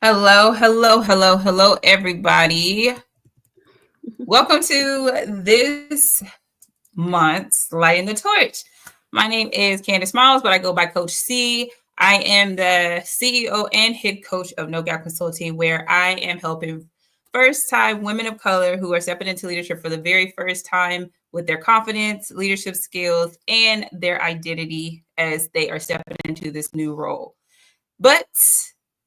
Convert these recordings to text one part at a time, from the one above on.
Hello, hello, hello, hello, everybody. Welcome to this month's Lighting the Torch. My name is Candace Miles, but I go by Coach C. I am the CEO and head coach of No Gap Consulting, where I am helping first time women of color who are stepping into leadership for the very first time with their confidence, leadership skills, and their identity as they are stepping into this new role. But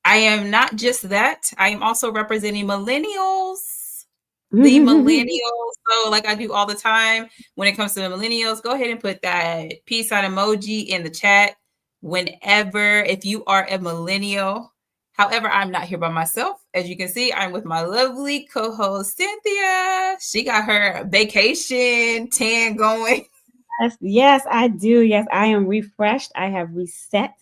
I am not just that. I am also representing millennials. The millennials. So, like I do all the time when it comes to the millennials, go ahead and put that peace sign emoji in the chat whenever, if you are a millennial. However, I'm not here by myself. As you can see, I'm with my lovely co host, Cynthia. She got her vacation tan going. Yes, I do. Yes, I am refreshed. I have reset.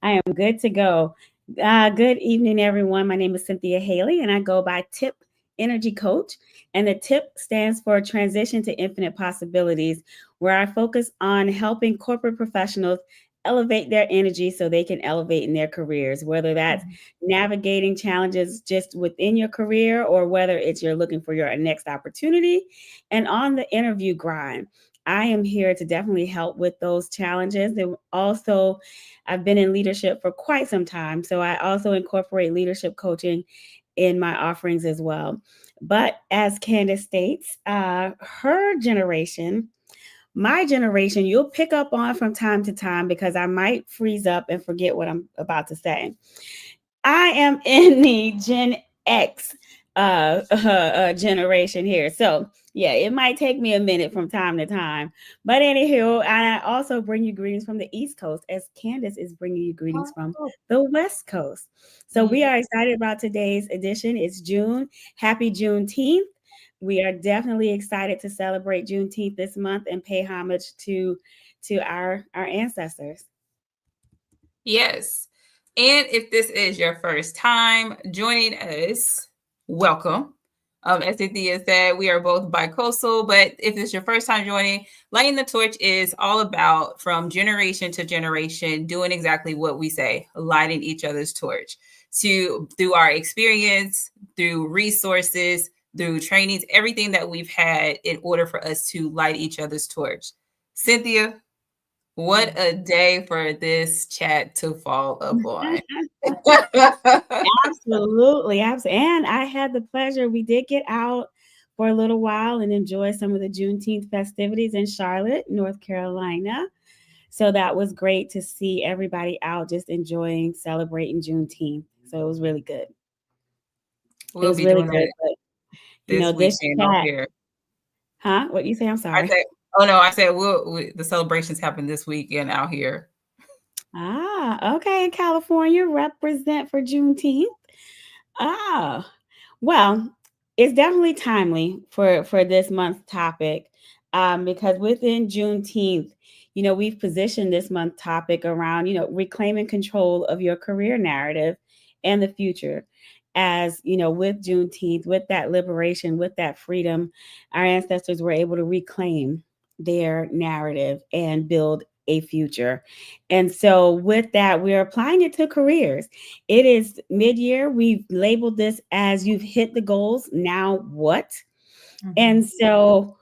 I am good to go. Good evening, everyone. My name is Cynthia Haley, and I go by TIP Energy Coach. And the TIP stands for Transition to Infinite Possibilities, where I focus on helping corporate professionals elevate their energy so they can elevate in their careers, whether that's navigating challenges just within your career or whether it's you're looking for your next opportunity and on the interview grind. I am here to definitely help with those challenges. And also, I've been in leadership for quite some time. So I also incorporate leadership coaching in my offerings as well. But as Candace states, her generation, my generation, you'll pick up on from time to time because I might freeze up and forget what I'm about to say. I am in the Gen X generation here. So, yeah, it might take me a minute from time to time. But anywho, I also bring you greetings from the East Coast as Candace is bringing you greetings from the West Coast. So, we are excited about today's edition. It's June. Happy Juneteenth. We are definitely excited to celebrate Juneteenth this month and pay homage to our ancestors. Yes. And if this is your first time joining us, welcome. As Cynthia said, we are both bicoastal, but if it's your first time joining, Lighting the Torch is all about from generation to generation doing exactly what we say, lighting each other's torch to through our experience, through resources, through trainings, everything that we've had in order for us to light each other's torch. Cynthia, what a day for this chat to fall up on. Absolutely, and I had the pleasure. We did get out for a little while and enjoy some of the Juneteenth festivities in Charlotte, North Carolina. So that was great to see everybody out just enjoying celebrating Juneteenth. So it was really good. It We'll was be really doing good. that But this this weekend out chat, here. huh? What you say? I'm I sorry. said, oh no, I said the celebrations happen this weekend out here. Okay. In California, represent for Juneteenth. Ah, well, it's definitely timely for this month's topic, because within Juneteenth, we've positioned this month topic around reclaiming control of your career narrative and the future. As with Juneteenth, with that liberation, with that freedom, our ancestors were able to reclaim their narrative and build a future. And so, with that, we're applying it to careers. It is mid year. We've labeled this as you've hit the goals. Now what? And so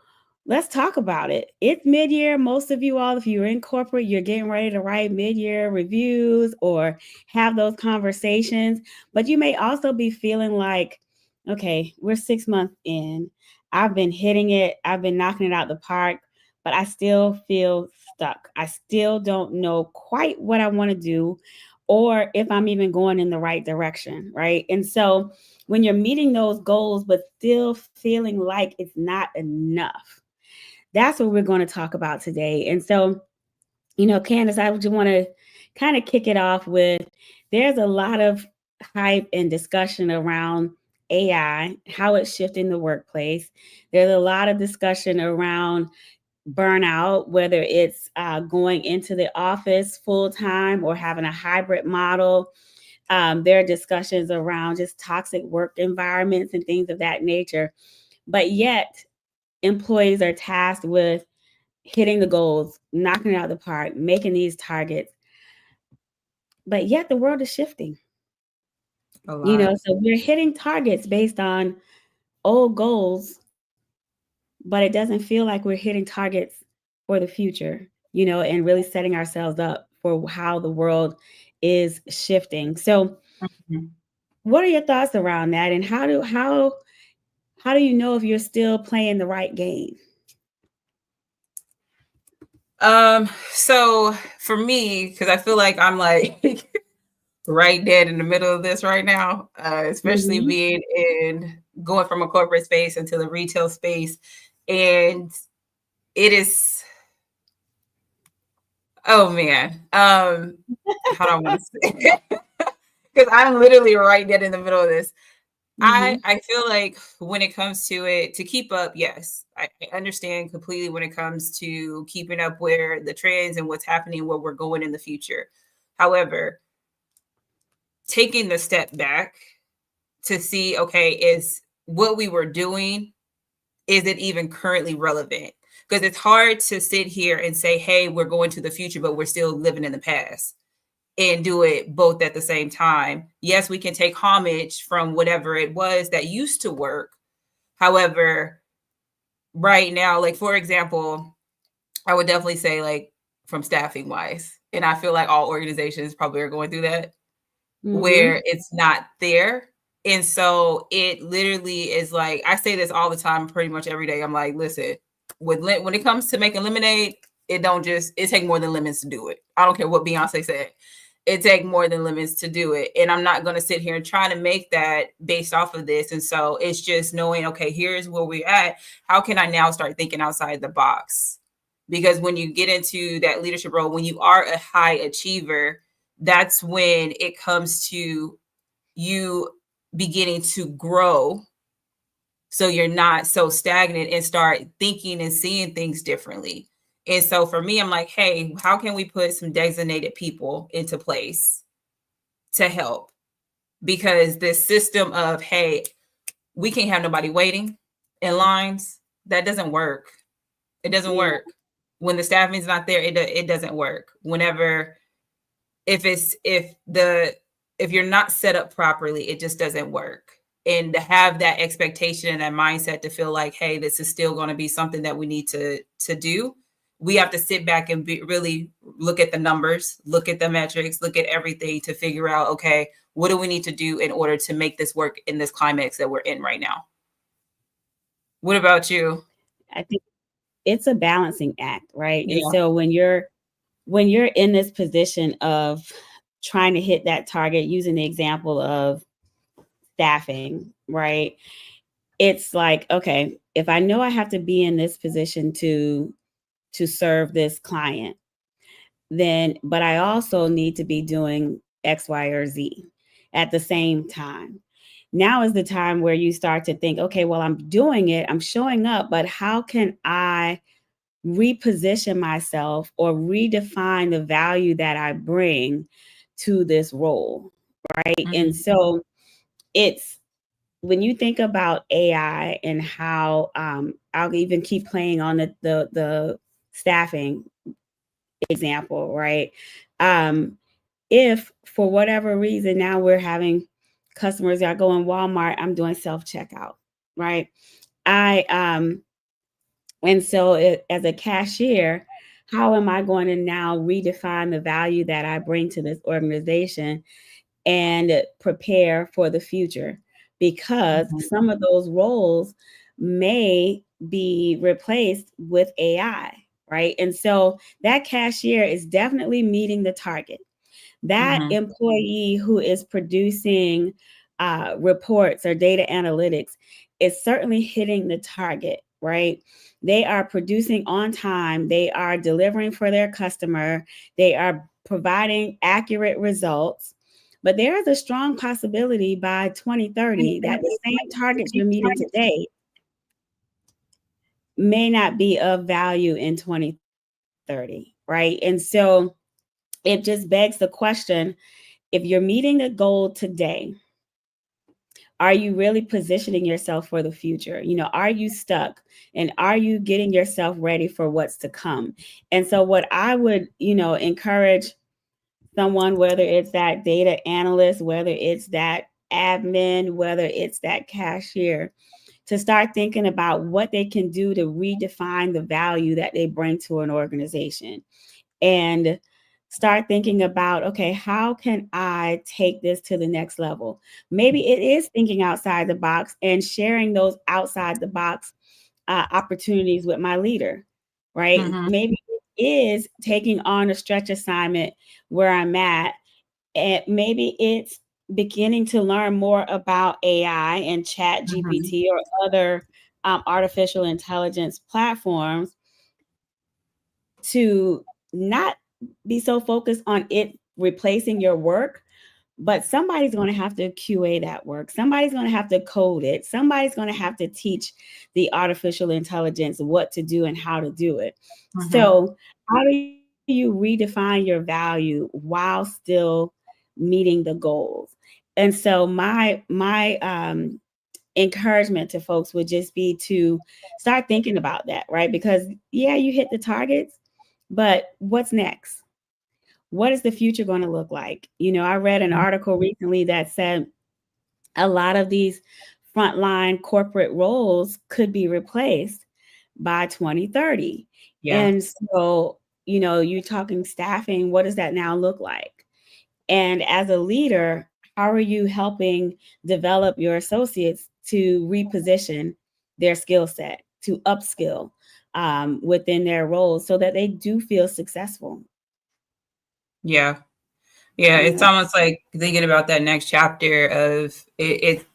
let's talk about it. It's mid year. Most of you all, if you're in corporate, you're getting ready to write mid year reviews or have those conversations. But you may also be feeling like, okay, we're 6 months in. I've been hitting it, I've been knocking it out the park, but I still feel stuck. I still don't know quite what I want to do or if I'm even going in the right direction. Right. And so, when you're meeting those goals, but still feeling like it's not enough. That's what we're going to talk about today. And so, Candace, I just want to kind of kick it off with there's a lot of hype and discussion around AI, how it's shifting the workplace. There's a lot of discussion around burnout, whether it's going into the office full time or having a hybrid model. There are discussions around just toxic work environments and things of that nature. But yet, employees are tasked with hitting the goals, knocking it out of the park, making these targets. But yet, the world is shifting. A lot. So we're hitting targets based on old goals, but it doesn't feel like we're hitting targets for the future, and really setting ourselves up for how the world is shifting. So Mhm. what are your thoughts around that, and how do you know if you're still playing the right game? So for me, because I feel like I'm like right dead in the middle of this right now, especially Mhm. being going from a corporate space into the retail space. And it is, oh man, how do I want to say? Because I'm literally right dead in the middle of this. Mhm. I feel like when it comes to it, to keep up, yes, I understand completely when it comes to keeping up where the trends and what's happening, where we're going in the future. However, taking the step back to see, okay, is what we were doing, is it even currently relevant? Because it's hard to sit here and say, hey, we're going to the future, but we're still living in the past and do it both at the same time. Yes, we can take homage from whatever it was that used to work. However, right now, like for example, I would definitely say like from staffing wise, and I feel like all organizations probably are going through that Mhm. where it's not there. And so it literally is like, I say this all the time, pretty much every day. I'm like, listen, when it comes to making lemonade, it take more than lemons to do it. I don't care what Beyonce said. It take more than lemons to do it. And I'm not going to sit here and try to make that based off of this. And so it's just knowing, okay, here's where we're at. How can I now start thinking outside the box? Because when you get into that leadership role, when you are a high achiever, that's when it comes to you beginning to grow, so you're not so stagnant and start thinking and seeing things differently. And so for me, I'm like, hey, how can we put some designated people into place to help? Because this system of, hey, we can't have nobody waiting in lines, that doesn't work. It doesn't Yeah. work. When the staffing's not there, it doesn't work. Whenever if it's if you're not set up properly, it just doesn't work. And to have that expectation and that mindset to feel like, hey, this is still going to be something that we need to do. We have to sit back and really look at the numbers, look at the metrics, look at everything to figure out, okay, what do we need to do in order to make this work in this climax that we're in right now? What about you? I think it's a balancing act, right? And Yeah. so when you're in this position of trying to hit that target, using the example of staffing, right? It's like, okay, if I know I have to be in this position to serve this client, then but I also need to be doing X, Y, or Z at the same time. Now is the time where you start to think, okay, well, I'm doing it, I'm showing up, but how can I reposition myself or redefine the value that I bring to this role, right? And Mhm. so it's when you think about AI and how I'll even keep playing on the staffing example, right? Um, if for whatever reason now we're having customers that go in Walmart, I'm doing self checkout, right? I And so, as a cashier, how am I going to now redefine the value that I bring to this organization and prepare for the future? Because Mhm. some of those roles may be replaced with AI, right? And so, that cashier is definitely meeting the target. That Mhm. employee who is producing reports or data analytics is certainly hitting the target, right? They are producing on time, they are delivering for their customer, they are providing accurate results. But there is a strong possibility by 2030 that the same targets you're meeting today may not be of value in 2030, right? And so it just begs the question, if you're meeting a goal today, are you really positioning yourself for the future? Are you stuck, and are you getting yourself ready for what's to come? And so what I would, encourage someone, whether it's that data analyst, whether it's that admin, whether it's that cashier, to start thinking about what they can do to redefine the value that they bring to an organization, and start thinking about, okay, how can I take this to the next level? Maybe it is thinking outside the box and sharing those outside the box opportunities with my leader, right? Mm-hmm. Maybe it is taking on a stretch assignment where I'm at, and maybe it's beginning to learn more about AI and Chat Mm-hmm. GPT or other artificial intelligence platforms, to not be so focused on it replacing your work, but somebody's going to have to QA that work. Somebody's going to have to code it. Somebody's going to have to teach the artificial intelligence what to do and how to do it. Mm-hmm. So, how do you redefine your value while still meeting the goals? And so, my encouragement to folks would just be to start thinking about that, right? Because yeah, you hit the targets, but what's next? What is the future going to look like? I read an article recently that said a lot of these frontline corporate roles could be replaced by 2030. Yeah. And so, you're talking staffing, what does that now look like? And as a leader, how are you helping develop your associates to reposition their skill set, to upskill within their roles so that they do feel successful? Yeah. Yeah. It's Yeah. almost like thinking about that next chapter of it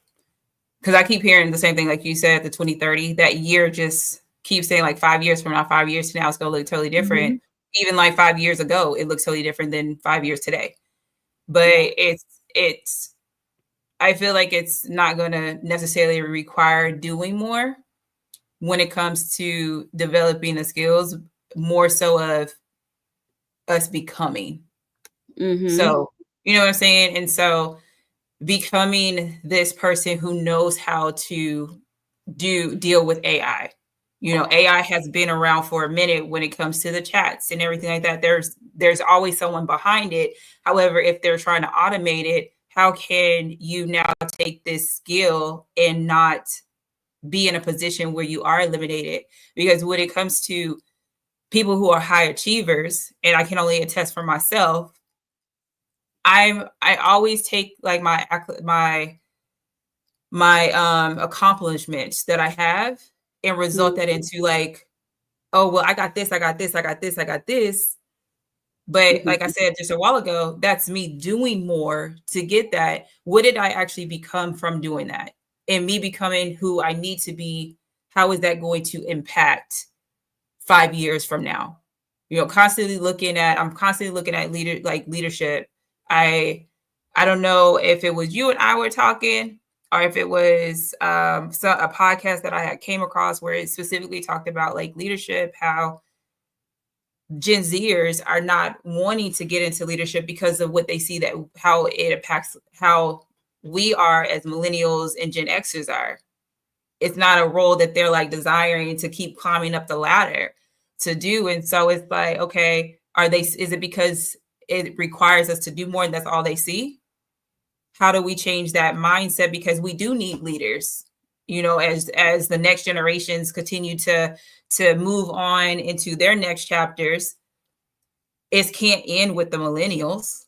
because I keep hearing the same thing, like you said, the 2030, that year just keeps saying like 5 years from now, 5 years from now, it's going to look totally different. Mhm. Even like 5 years ago, it looks totally different than 5 years today. But Yeah. it's, I feel like it's not going to necessarily require doing more when it comes to developing the skills, more so of us becoming. Mhm. So, you know what I'm saying? And so becoming this person who knows how to deal with AI. AI has been around for a minute when it comes to the chats and everything like that. There's always someone behind it. However, if they're trying to automate it, how can you now take this skill and not be in a position where you are eliminated? Because when it comes to people who are high achievers, and I can only attest for myself, I always take like my accomplishments that I have and result that into like, oh well, I got this, I got this, I got this, I got this. But like I Mhm. said just a while ago, that's me doing more to get that. What did I actually become from doing that? And me becoming who I need to be, how is that going to impact 5 years from now? I'm constantly looking at leadership. I don't know if it was you and I were talking, or if it was a podcast that I had came across where it specifically talked about like leadership, how Gen Zers are not wanting to get into leadership because of what they see, that how it impacts how we are as millennials and Gen Xers are. It's not a role that they're like desiring to keep climbing up the ladder to do. And so it's like, okay, is it because it requires us to do more and that's all they see? How do we change that mindset? Because we do need leaders, as the next generations continue to move on into their next chapters. It can't end with the millennials.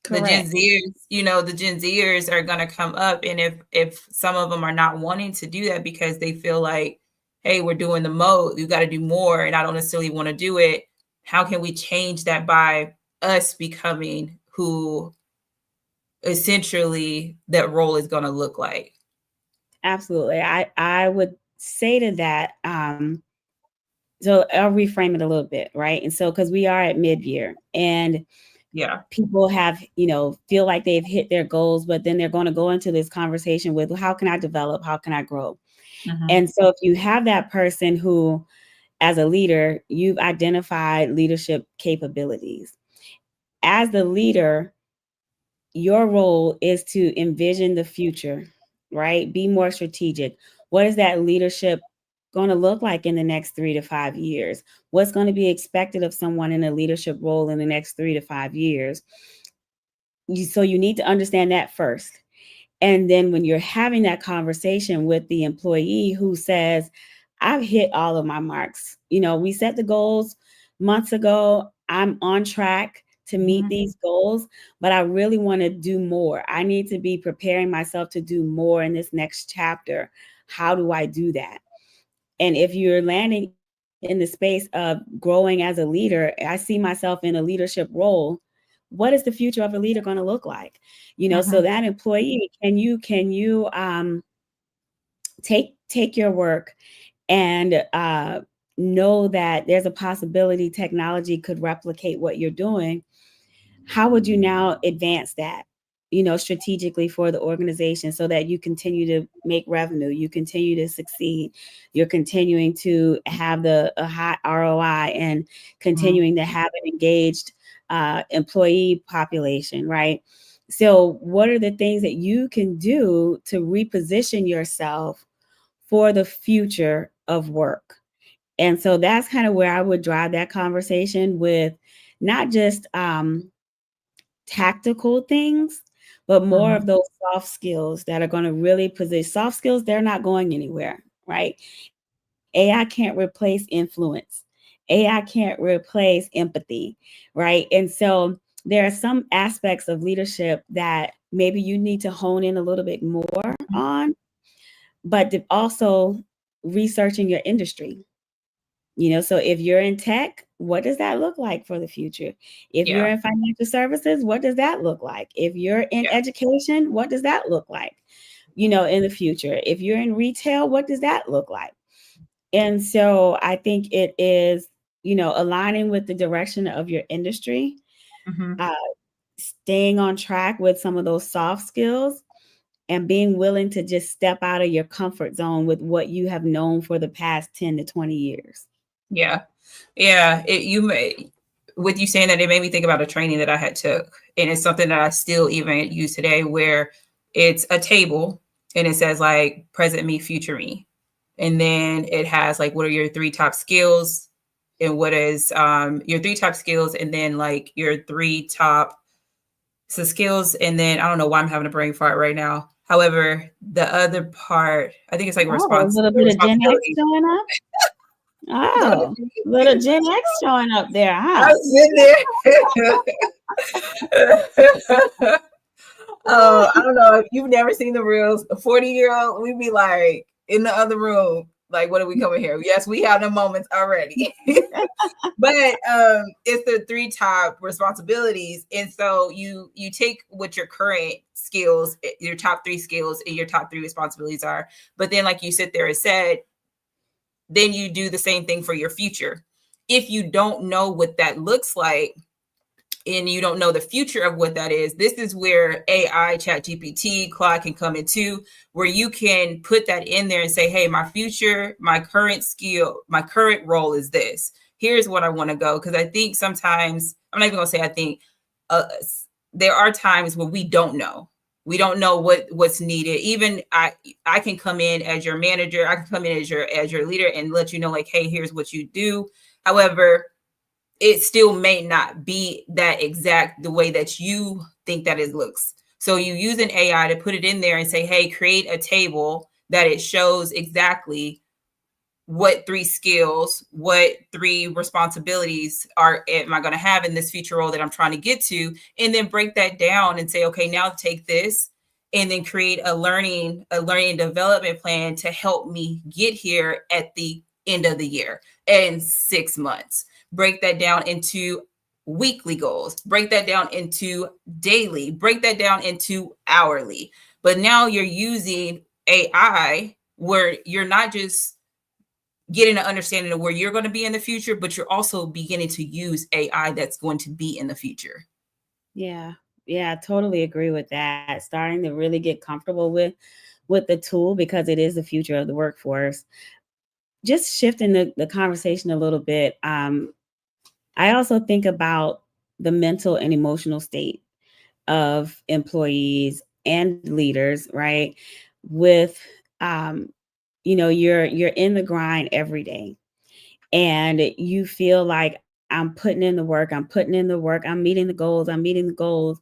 The Gen Correct. Zers, the Gen Zers are going to come up, and if some of them are not wanting to do that because they feel like, hey, we're doing the most, you got to do more, and I don't necessarily want to do it. How can we change that by us becoming who essentially that role is going to look like? Absolutely. I would say to that, so I'll reframe it a little bit, right? And so, because we are at mid-year and Yeah. people have, feel like they've hit their goals, but then they're going to go into this conversation with, well, how can I develop? How can I grow? Mm-hmm. And so if you have that person who, as a leader, you've identified leadership capabilities. As the leader, your role is to envision the future, right? Be more strategic. What is that leadership going to look like in the next 3 to 5 years? What's going to be expected of someone in a leadership role in the next 3 to 5 years? So you need to understand that first. And then when you're having that conversation with the employee who says, I've hit all of my marks, we set the goals months ago, I'm on track to meet these goals, but I really want to do more. I need to be preparing myself to do more in this next chapter. How do I do that? And if you're landing in the space of growing as a leader, I see myself in a leadership role. What is the future of a leader going to look like? So that employee, can you take your work and know that there's a possibility technology could replicate what you're doing? How would you now advance that, strategically for the organization so that you continue to make revenue, you continue to succeed, you're continuing to have a high ROI and continuing to have an engaged employee population, right? So what are the things that you can do to reposition yourself for the future of work? And so that's kind of where I would drive that conversation with not just tactical things, but more of those soft skills that are going to really position. Soft skills, they're not going anywhere, right? AI can't replace influence. AI can't replace empathy, right? And so there are some aspects of leadership that maybe you need to hone in a little bit more on, but also researching your industry. So if you're in tech, what does that look like for the future? If you're in financial services, what does that look like? If you're in education, what does that look like, in the future? If you're in retail, what does that look like? And so I think it is, aligning with the direction of your industry, staying on track with some of those soft skills, and being willing to just step out of your comfort zone with what you have known for the past 10 to 20 years. Yeah. With you saying that, it made me think about a training that I had took, and it's something that I still even use today, where it's a table and it says like present me, future me. And then it has like, what are your 3 top skills, and what is your 3 top skills, and then like your 3 top skills. And then I don't know why I'm having a brain fart right now. However, the other part, I think it's like a little bit of Gen X showing up. Oh, little Gen X showing up there, huh? I was in there. Oh, I don't know if you've never seen the reels. A 40-year-old, we'd be like in the other room, like, what are we coming here? Yes, we have the moments already. But it's the 3 top responsibilities. And so you take what your current skills, your top 3 skills, and your top 3 responsibilities are. But then, like you sit there and said, then you do the same thing for your future. If you don't know what that looks like, and you don't know the future of what that is, this is where AI, ChatGPT, Claude can come into, where you can put that in there and say, hey, my future, my current skill, my current role is this. Here's what I want to go. Because I think sometimes, I'm not even going to say I think, there are times when we don't know. We don't know what's needed. Even I can come in as your manager. I can come in as your leader and let you know, like, hey, here's what you do. However, it still may not be that exact the way that you think that it looks. So you use an AI to put it in there and say, hey, create a table that it shows exactly what 3 skills, what 3 responsibilities am I going to have in this future role that I'm trying to get to, and then break that down and say, okay, now take this and then create a learning development plan to help me get here at the end of the year and 6 months. Break that down into weekly goals, break that down into daily, break that down into hourly. But now you're using AI where you're not just getting an understanding of where you're going to be in the future, but you're also beginning to use AI that's going to be in the future. Yeah, I totally agree with that. Starting to really get comfortable with the tool, because it is the future of the workforce. Just shifting the conversation a little bit, I also think about the mental and emotional state of employees and leaders, right? With you're in the grind every day, and you feel like, I'm putting in the work, I'm meeting the goals,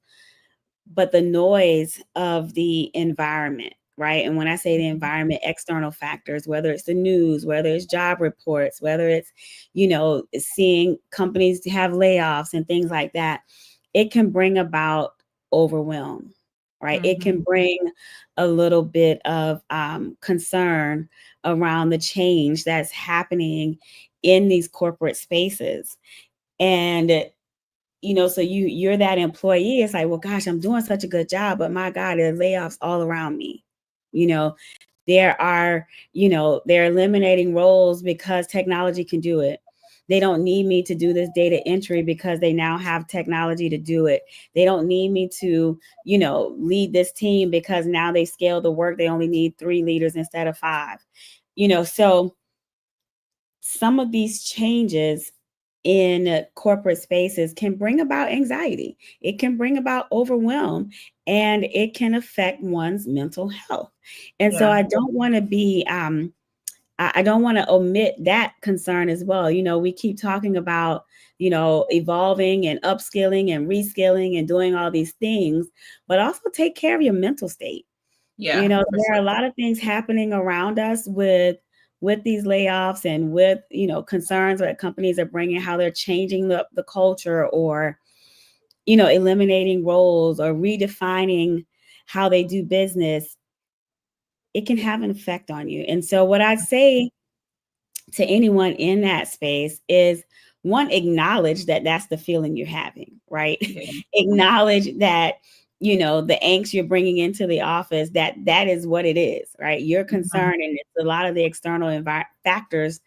but the noise of the environment, right? And when I say the environment, external factors, whether it's the news, whether it's job reports, whether it's, seeing companies have layoffs and things like that, it can bring about overwhelm, right? It can bring a little bit of concern around the change that's happening in these corporate spaces. And so you're that employee. It's like, well, gosh, I'm doing such a good job, but my God, there are layoffs all around me. There are, they're eliminating roles because technology can do it. They don't need me to do this data entry because they now have technology to do it. They don't need me to, lead this team because now they scale the work. They only need 3 leaders instead of 5. So some of these changes in corporate spaces can bring about anxiety. It can bring about overwhelm, and it can affect one's mental health. And so I don't want to be I don't want to omit that concern as well. We keep talking about, evolving and upskilling and reskilling and doing all these things, but also take care of your mental state. Yeah. There are a lot of things happening around us with these layoffs and with, concerns that companies are bringing, how they're changing the culture, or, eliminating roles or redefining how they do business. It can have an effect on you. And so what I'd say to anyone in that space is, one, acknowledge that that's the feeling you're having, right? Yeah. Acknowledge that, the angst you're bringing into the office, that is what it is, right? You're concerned, and it's a lot of the external factors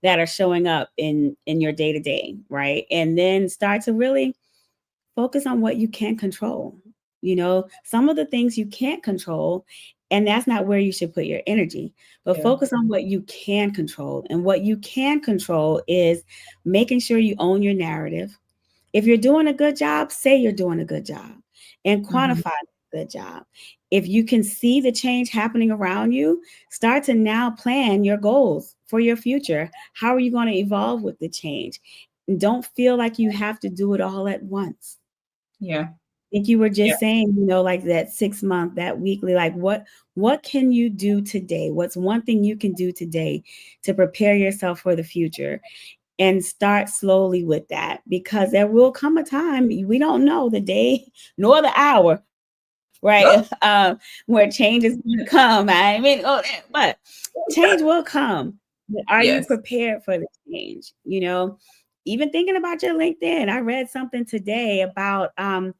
that are showing up in your day to day, right? And then start to really focus on what you can control. Some of the things you can't control, and that's not where you should put your energy, but focus on what you can control. And what you can control is making sure you own your narrative. If you're doing a good job, say you're doing a good job and quantify a good job. If you can see the change happening around you, start to now plan your goals for your future. How are you going to evolve with the change? And don't feel like you have to do it all at once. Yeah. I think you were just saying, like that 6 month, that weekly, like what can you do today? What's one thing you can do today to prepare yourself for the future? And start slowly with that, because there will come a time, we don't know the day nor the hour, right? Where change is going to come. But change will come. But are you prepared for the change? Even thinking about your LinkedIn, I read something today about, to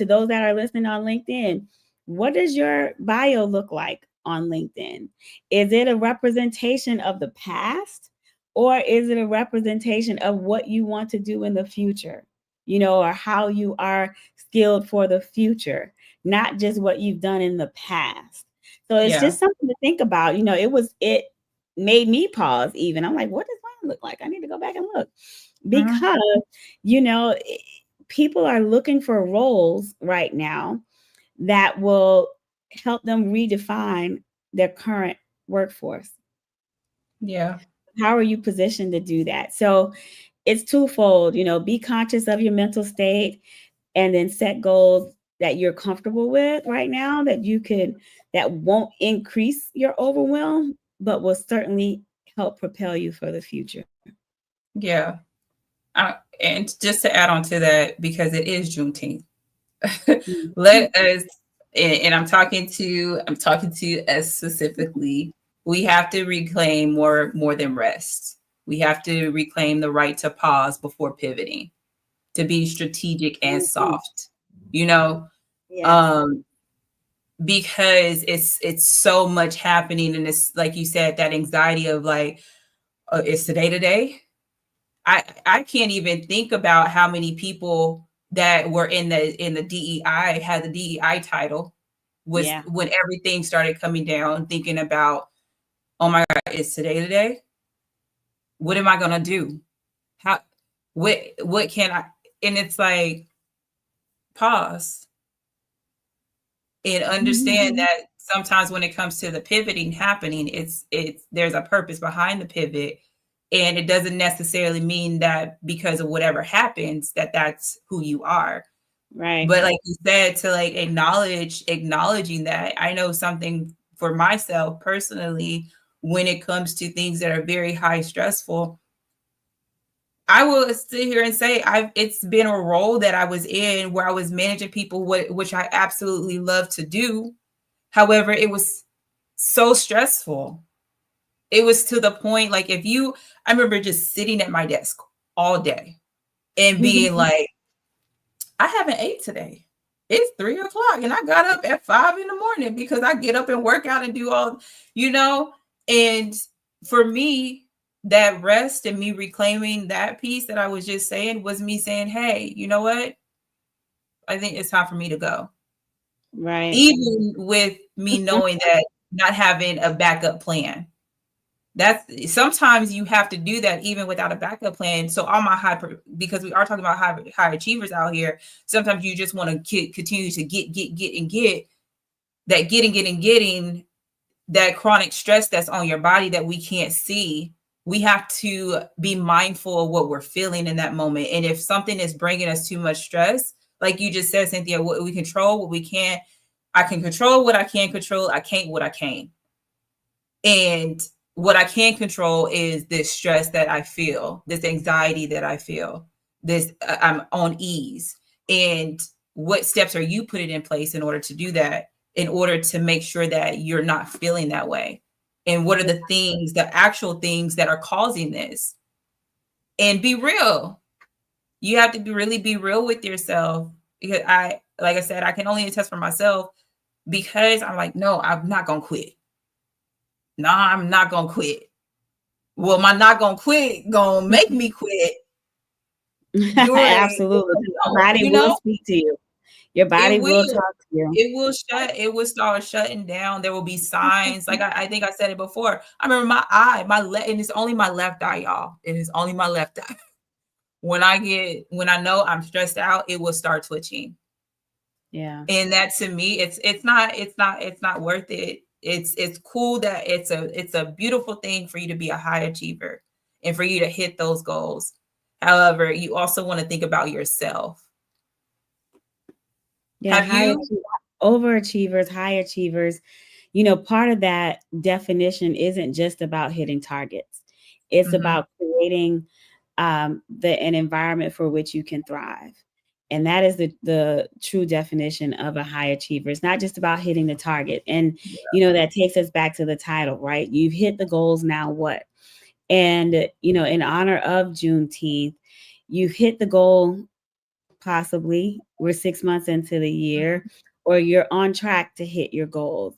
those that are listening on LinkedIn, what does your bio look like on LinkedIn? Is it a representation of the past? Or is it a representation of what you want to do in the future, or how you are skilled for the future, not just what you've done in the past? So it's just something to think about. It made me pause even. I'm like, what does mine look like? I need to go back and look, because, people are looking for roles right now that will help them redefine their current workforce. Yeah. How are you positioned to do that? So it's twofold, be conscious of your mental state, and then set goals that you're comfortable with right now, that won't increase your overwhelm, but will certainly help propel you for the future. Yeah. And just to add on to that, because it is Juneteenth, let us, and I'm talking to us specifically, we have to reclaim more than rest. We have to reclaim the right to pause before pivoting, to be strategic and soft, because it's so much happening. And it's like you said, that anxiety of like, it's the day to day. I can't even think about how many people that were in the DEI had the DEI title when everything started coming down, thinking about, oh my God, it's today. What am I gonna do? What can I? And it's like, pause and understand that sometimes when it comes to the pivoting happening, it's there's a purpose behind the pivot. And it doesn't necessarily mean that because of whatever happens, that's who you are. Right. But like you said, to like acknowledging that, I know something for myself personally, when it comes to things that are very high stressful, I will sit here and say it's been a role that I was in where I was managing people, which I absolutely love to do. However, it was so stressful. It was to the point, like I remember just sitting at my desk all day and being like, I haven't ate today. It's 3 o'clock and I got up at 5 in the morning because I get up and work out and do all, you know, and for me, that rest and me reclaiming that piece that I was just saying was me saying, hey, you know what? I think it's time for me to go. Right. Even with me knowing that not having a backup plan. That's sometimes you have to do that even without a backup plan. So all my because we are talking about high achievers out here, sometimes you just want to continue to get that getting that chronic stress that's on your body that we can't see. We have to be mindful of what we're feeling in that moment. And if something is bringing us too much stress, like you just said, Cynthia, what we control, what we can't. I can control what I can control. I can't what I can't. And what I can control is this stress that I feel, this anxiety that I feel, this I'm on ease. And what steps are you putting in place in order to do that, in order to make sure that you're not feeling that way? And what are the things, the actual things that are causing this? And be real. You have to really be real with yourself. Because like I said, I can only attest for myself because I'm like, no, I'm not going to quit. No, I'm not going to quit. Well, my not going to quit going to make me quit. Absolutely. Your body will speak to you. Your body will talk to you. It will start shutting down. There will be signs. Like I think I said it before. I remember and it's only my left eye, y'all. It is only my left eye. When I know I'm stressed out, it will start twitching. Yeah. And that to me, it's not worth it. It's cool that it's a beautiful thing for you to be a high achiever and for you to hit those goals. However, you also want to think about yourself. Yeah, overachievers, high achievers, part of that definition isn't just about hitting targets. It's about creating an environment for which you can thrive. And that is the true definition of a high achiever. It's not just about hitting the target. And, that takes us back to the title, right? You've hit the goals, now what? And, in honor of Juneteenth, you've hit the goal. Possibly we're 6 months into the year, or you're on track to hit your goals.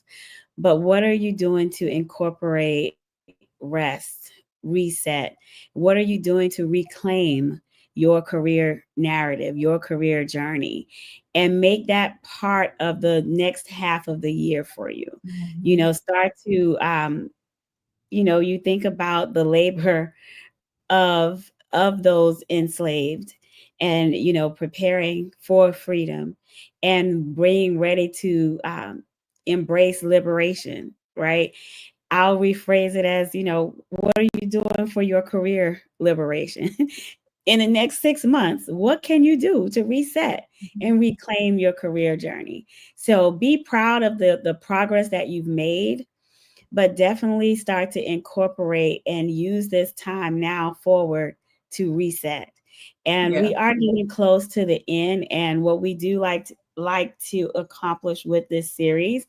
But what are you doing to incorporate rest, reset? What are you doing to reclaim your career narrative, your career journey, and make that part of the next half of the year for you? Start to, you think about the labor of those enslaved, and preparing for freedom and being ready to embrace liberation, right? I'll rephrase it as, what are you doing for your career liberation? In the next 6 months, what can you do to reset and reclaim your career journey? So be proud of the progress that you've made, but definitely start to incorporate and use this time now forward to reset. And we are getting close to the end. And what we do like to accomplish with this series,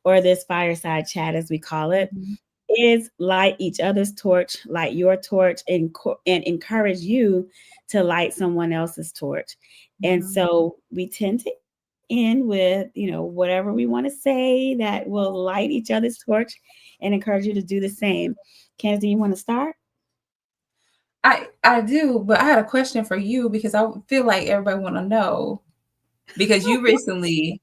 or this fireside chat, as we call it, is light each other's torch, light your torch, and encourage you to light someone else's torch. And so we tend to end with, whatever we want to say that will light each other's torch and encourage you to do the same. Candace, do you want to start? I do, but I had a question for you because I feel like everybody want to know, because you recently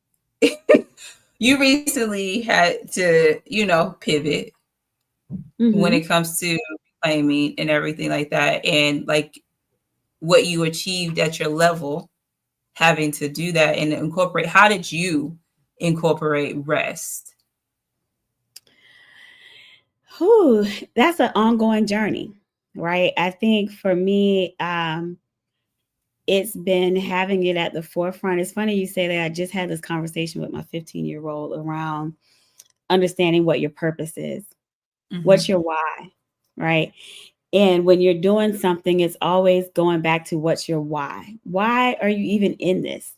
had to, pivot when it comes to claiming and everything like that, and like what you achieved at your level, having to do that and incorporate. How did you incorporate rest? That's an ongoing journey, right? I think for me, it's been having it at the forefront. It's funny you say that. I just had this conversation with my 15-year-old around understanding what your purpose is. What's your why, right? And when you're doing something, it's always going back to what's your why. Why are you even in this?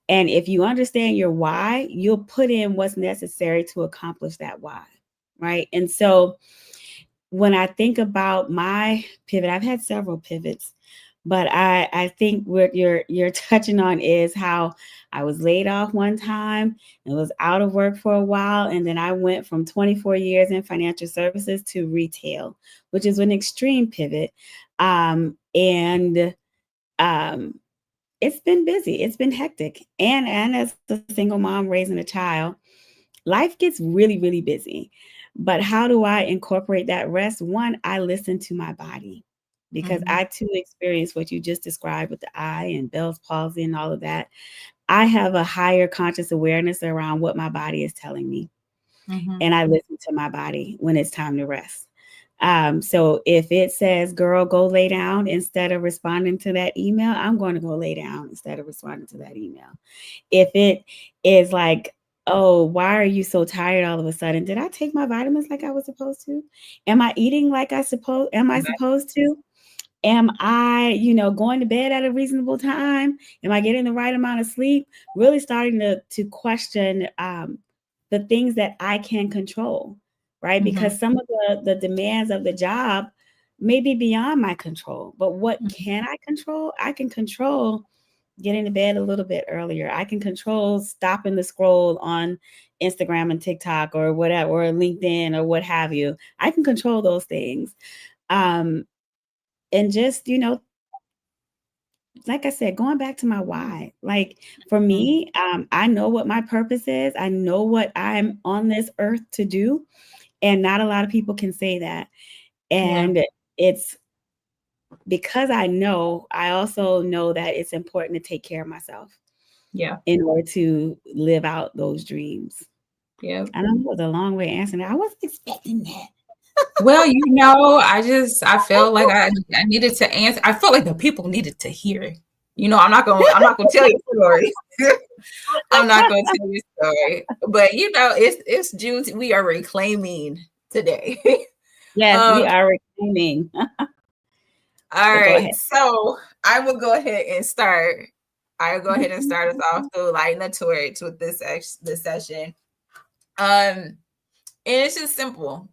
And if you understand your why, you'll put in what's necessary to accomplish that why, right? And so when I think about my pivot, I've had several pivots, but I think what you're touching on is how I was laid off one time and was out of work for a while, and then I went from 24 years in financial services to retail, which is an extreme pivot, and it's been busy, it's been hectic, and as a single mom raising a child, life gets really busy. But how do I incorporate that rest? One, I listen to my body, because I too experienced what you just described with the eye and Bell's palsy and all of that. I have a higher conscious awareness around what my body is telling me, and I listen to my body when it's time to rest. So if it says, girl, go lay down instead of responding to that email, I'm going to go lay down instead of responding to that email. If it is like, oh, why are you so tired all of a sudden? Did I take my vitamins like I was supposed to? Am I eating like I supposed to? Am I, going to bed at a reasonable time? Am I getting the right amount of sleep? Really starting to question the things that I can control, right? Because some of the demands of the job may be beyond my control. But what can I control? I can control getting to bed a little bit earlier. I can control stopping the scroll on Instagram and TikTok or whatever, or LinkedIn or what have you. I can control those things. And just, like I said, going back to my why, like for me, I know what my purpose is. I know what I'm on this earth to do. And not a lot of people can say that. And it's because I also know that it's important to take care of myself. Yeah. In order to live out those dreams. Yeah. I don't know, it was a long way answering that. I wasn't expecting that. Well, I felt like I needed to answer. I felt like the people needed to hear. I'm not gonna tell you a story. I'm not gonna tell you a story. But it's June. We are reclaiming today. Yes, we are reclaiming. All right. So I will go ahead and start. I'll go ahead and start us off through lighting the torch with this session. And it's just simple.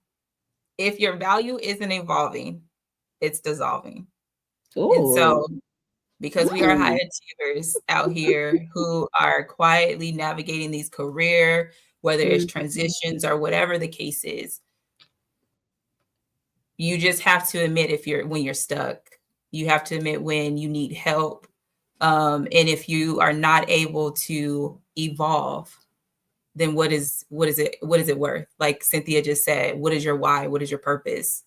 If your value isn't evolving, it's dissolving. Ooh. And so, because we are high achievers out here who are quietly navigating these career, whether it's transitions or whatever the case is, you just have to admit when you're stuck. You have to admit when you need help. And if you are not able to evolve, then what is it worth? Like Cynthia just said, what is your why? What is your purpose?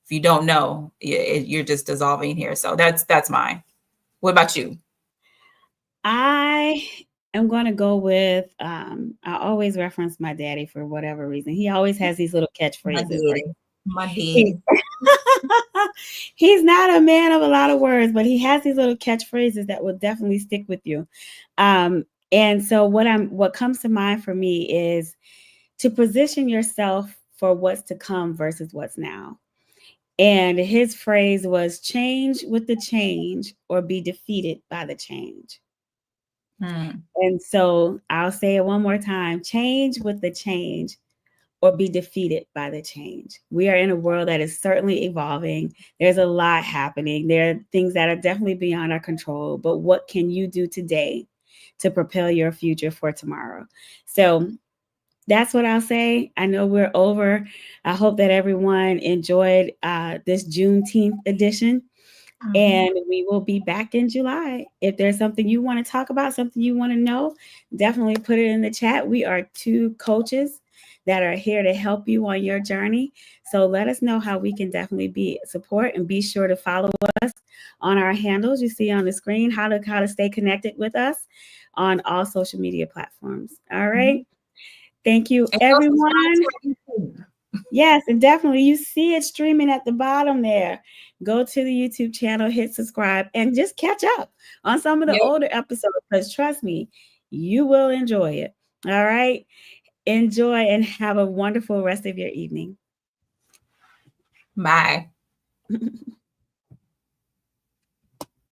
If you don't know, you're just dissolving here. So that's mine. What about you? I am going to go with, I always reference my daddy for whatever reason. He always has these little catchphrases. My daddy. He's not a man of a lot of words, but he has these little catchphrases that will definitely stick with you. And so what comes to mind for me is to position yourself for what's to come versus what's now. And his phrase was change with the change or be defeated by the change. And so I'll say it one more time, change with the change or be defeated by the change. We are in a world that is certainly evolving. There's a lot happening. There are things that are definitely beyond our control, but what can you do today to propel your future for tomorrow? So that's what I'll say. I know we're over. I hope that everyone enjoyed this Juneteenth edition. And we will be back in July. If there's something you want to talk about, something you want to know, definitely put it in the chat. We are 2 coaches that are here to help you on your journey. So let us know how we can definitely be support, and be sure to follow us on our handles you see on the screen, how to stay connected with us on all social media platforms. All right. Thank you, everyone. Yes, and definitely you see it streaming at the bottom there. Go to the YouTube channel, hit subscribe, and just catch up on some of the Yep. older episodes because trust me, you will enjoy it. All right. Enjoy and have a wonderful rest of your evening. Bye.